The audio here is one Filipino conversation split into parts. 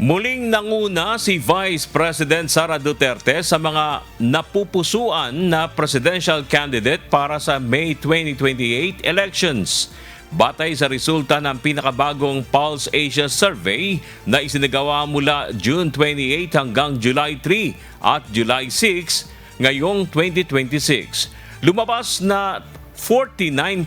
Muling nanguna si Vice President Sara Duterte sa mga napupusuan na presidential candidate para sa May 2028 elections. Batay sa resulta ng pinakabagong Pulse Asia Survey na isinagawa mula June 28 hanggang July 3 at July 6 ngayong 2026, lumabas na 49%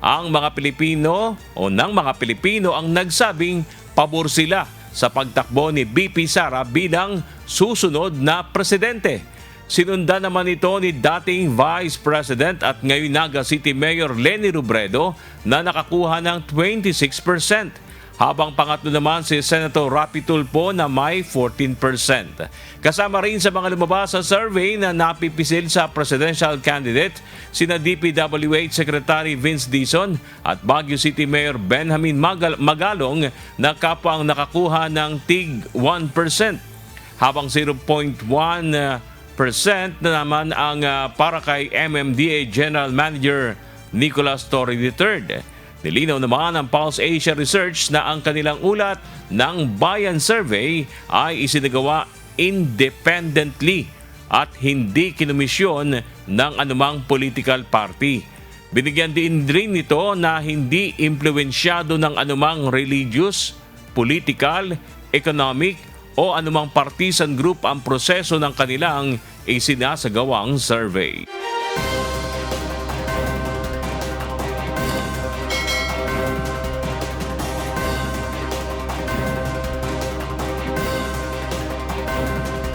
ang mga Pilipino o ng mga Pilipino ang nagsabing pabor sila sa pagtakbo ni VP Sara bilang susunod na presidente. Sinundan naman ito ni dating Vice President at ngayon Naga City Mayor Leni Robredo na nakakuha ng 26%. Habang pangatlo naman si Senator Rapi Tulfo na may 14%. Kasama rin sa mga lumabas sa survey na napipisil sa presidential candidate sina DPWH Secretary Vince Dizon at Baguio City Mayor Benjamin Magalong na kapwa ang nakakuha ng tig 1%. Habang 0.1% na naman ang para kay MMDA General Manager Nicolas Torre III. Nilinaw naman ng Pulse Asia Research na ang kanilang ulat ng Bayan Survey ay isinagawa independently at hindi kinomisyon ng anumang political party. Binigyan din rin nito na hindi impluwensyado ng anumang religious, political, economic o anumang partisan group ang proseso ng kanilang isinasagawang survey.